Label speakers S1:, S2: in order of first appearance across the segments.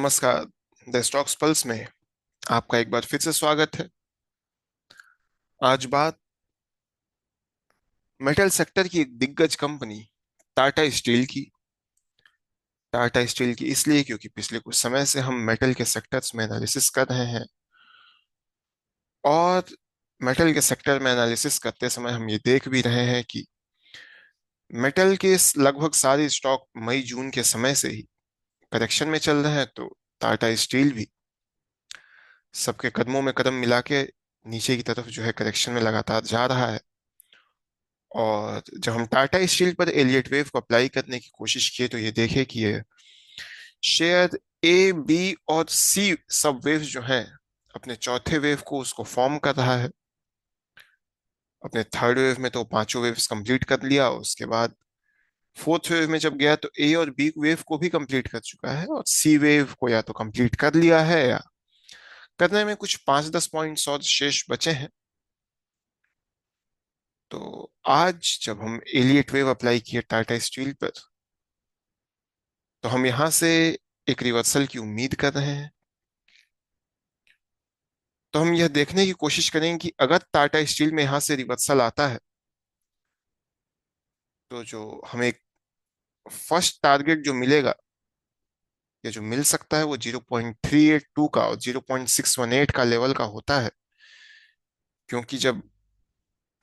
S1: नमस्कार। The stocks pulse में आपका एक बार फिर से स्वागत है। आज बात मेटल सेक्टर की एक दिग्गज कंपनी टाटा स्टील की। टाटा स्टील की इसलिए क्योंकि पिछले कुछ समय से हम मेटल के सेक्टर्स में एनालिसिस कर रहे हैं और मेटल के सेक्टर में एनालिसिस करते समय हम ये देख भी रहे हैं कि मेटल के लगभग सारे स्टॉक मई जून के समय से ही करेक्शन में चल रहे हैं। तो टाटा स्टील भी सबके कदमों में कदम मिला के नीचे की तरफ जो है करेक्शन में लगातार जा रहा है। और जब हम टाटा स्टील पर एलियट वेव को अप्लाई करने की कोशिश किए तो ये देखे कि ये शेयर ए बी और सी सब वेव्स जो हैं अपने चौथे वेव को उसको फॉर्म कर रहा है। अपने थर्ड वेव में तो पांचों वेव्स कंप्लीट कर लिया, उसके बाद फोर्थ वेव में जब गया तो ए और बी वेव को भी कंप्लीट कर चुका है और सी वेव को या तो कंप्लीट कर लिया है या करने में कुछ 5-10 पॉइंट्स और शेष बचे हैं। तो आज जब हम एलियट वेव अप्लाई किए टाटा स्टील पर तो हम यहाँ से एक रिवर्सल की उम्मीद कर रहे हैं। तो हम यह देखने की कोशिश करेंगे कि अगर टाटा स्टील में यहाँ से रिवर्सल आता है तो जो हमें फर्स्ट टारगेट जो मिलेगा या जो मिल सकता है वो 0.382 का और 0.618 का लेवल का होता है। क्योंकि जब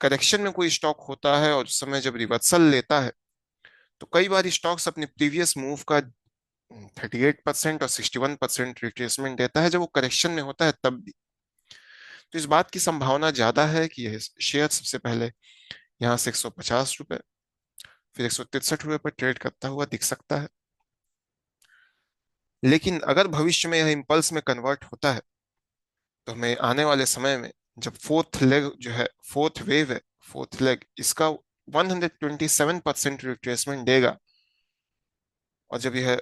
S1: करेक्शन में कोई स्टॉक होता है और उस समय जब रिवर्सल लेता है तो कई बार स्टॉक्स अपने प्रीवियस मूव का 38% और 61% रिट्रेसमेंट देता है जब वो करेक्शन में होता है तब भी। तो इस बात की संभावना ज्यादा है कि यह शेयर सबसे पहले यहाँ से 150 रुपए फिर 163 रुपए पर ट्रेड करता हुआ दिख सकता है। लेकिन अगर भविष्य में यह इम्पल्स में कन्वर्ट होता है तो हमें आने वाले समय में जब फोर्थ लेग जो है फोर्थ वेव है फोर्थ लेग इसका 127% रिट्रेसमेंट देगा। और जब यह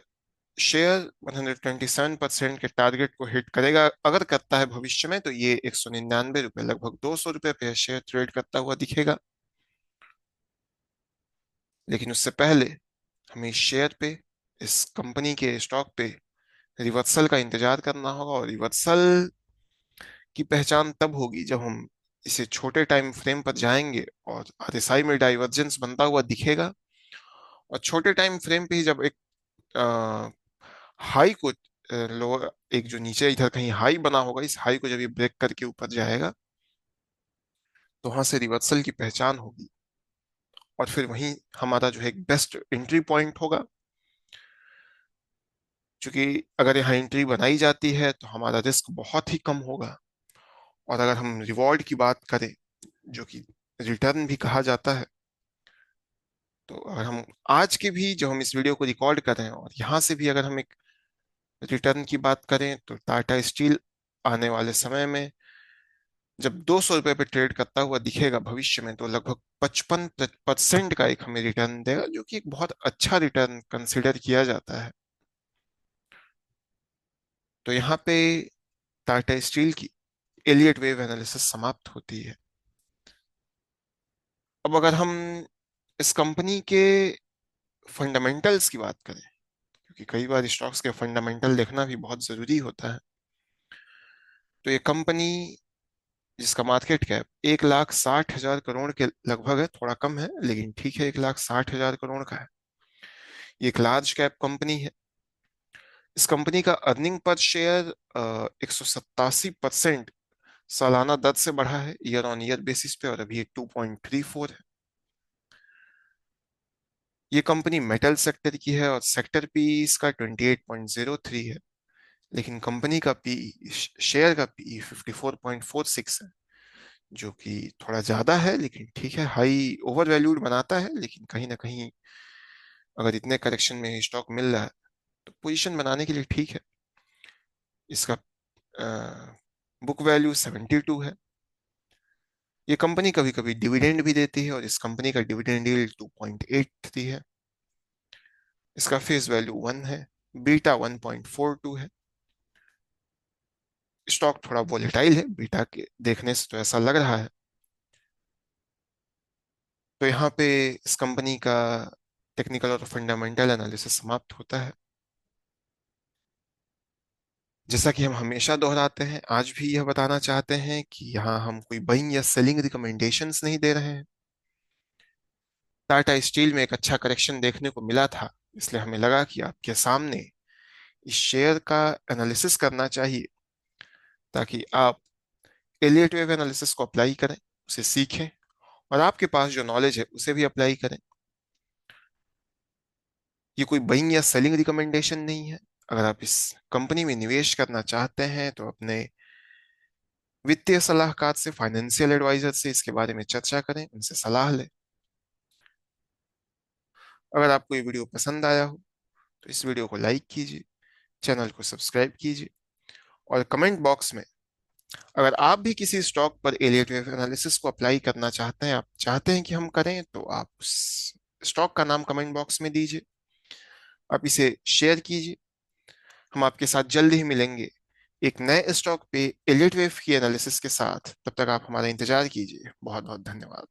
S1: शेयर 127% के टारगेट को हिट करेगा अगर करता है भविष्य में तो ये 199 रुपये लगभग 200 रुपये पे शेयर ट्रेड करता हुआ दिखेगा। लेकिन उससे पहले हमें इस शेयर पे इस कंपनी के स्टॉक पे रिवर्सल का इंतजार करना होगा और रिवर्सल की पहचान तब होगी जब हम इसे छोटे टाइम फ्रेम पर जाएंगे और आरएसआई में डाइवर्जेंस बनता हुआ दिखेगा। और छोटे टाइम फ्रेम पे ही जब एक हाई को लोअर एक जो नीचे इधर कहीं हाई बना होगा इस हाई को जब ये ब्रेक करके ऊपर जाएगा तो वहां से रिवर्सल की पहचान होगी। और फिर वहीं हमारा जो है एक बेस्ट एंट्री पॉइंट होगा। क्योंकि अगर यहाँ एंट्री बनाई जाती है तो हमारा रिस्क बहुत ही कम होगा। और अगर हम रिवॉर्ड की बात करें जो कि रिटर्न भी कहा जाता है तो अगर हम आज के भी जो हम इस वीडियो को रिकॉर्ड कर रहे हैं और यहाँ से भी अगर हम एक रिटर्न की बात करें तो टाटा स्टील आने वाले समय में जब 200 रुपये पे ट्रेड करता हुआ दिखेगा भविष्य में तो लगभग 55% का एक हमें रिटर्न देगा जो कि एक बहुत अच्छा रिटर्न कंसिडर किया जाता है। तो यहाँ पे टाटा स्टील की एलियट वेव एनालिसिस समाप्त होती है। अब अगर हम इस कंपनी के फंडामेंटल्स की बात करें क्योंकि कई बार स्टॉक्स के फंडामेंटल देखना भी बहुत जरूरी होता है। तो ये कंपनी जिसका मार्केट कैप 1,60,000 करोड़ के लगभग है, थोड़ा कम है लेकिन ठीक है, 1,60,000 करोड़ का है। ये एक लार्ज कैप कंपनी है। इस कंपनी का अर्निंग पर शेयर 187% सालाना दर से बढ़ा है ईयर ऑन ईयर बेसिस पे और अभी ये 2.34 है। ये कंपनी मेटल सेक्टर की है और सेक्टर पी इसका 28.03 है। लेकिन कंपनी का पी शेयर का पी 54.46 है जो कि थोड़ा ज्यादा है लेकिन ठीक है, हाई ओवर वैल्यूड बनाता है। लेकिन कहीं ना कहीं अगर इतने करेक्शन में स्टॉक मिल रहा है तो पोजीशन बनाने के लिए ठीक है। इसका बुक वैल्यू 72 है। ये कंपनी कभी कभी डिविडेंड भी देती है और इस कंपनी का डिविडेंड यील्ड 2.83 है। इसका फेस वैल्यू 1 है। बीटा 1.42 है। स्टॉक थोड़ा वोलेटाइल है बीटा के देखने से तो ऐसा लग रहा है। तो यहाँ पे इस कंपनी का टेक्निकल और फंडामेंटल एनालिसिस समाप्त होता है। जैसा कि हम हमेशा दोहराते हैं, आज भी यह बताना चाहते हैं कि यहाँ हम कोई बाइंग या सेलिंग रिकमेंडेशंस नहीं दे रहे हैं। टाटा स्टील में एक अच्छा करेक्शन देखने को मिला था, इसलिए हमें लगा कि आपके सामने इस शेयर का एनालिसिस करना चाहिए, ताकि आप एलियट वेव एनालिसिस को अप्लाई करें, उसे सीखें, और आपके पास जो नॉलेज है उसे भी अप्लाई करें। ये कोई बाइंग या सेलिंग रिकमेंडेशन नहीं है। अगर आप इस कंपनी में निवेश करना चाहते हैं तो अपने वित्तीय सलाहकार से, फाइनेंशियल एडवाइजर से इसके बारे में चर्चा करें, उनसे सलाह लें। अगर आपको ये वीडियो पसंद आया हो तो इस वीडियो को लाइक कीजिए, चैनल को सब्सक्राइब कीजिए, और कमेंट बॉक्स में अगर आप भी किसी स्टॉक पर एलियट वेव एनालिसिस को अप्लाई करना चाहते हैं, आप चाहते हैं कि हम करें, तो आप उस स्टॉक का नाम कमेंट बॉक्स में दीजिए। आप इसे शेयर कीजिए। हम आपके साथ जल्द ही मिलेंगे एक नए स्टॉक पे एलियट वेव की एनालिसिस के साथ। तब तक आप हमारा इंतजार कीजिए। बहुत बहुत धन्यवाद।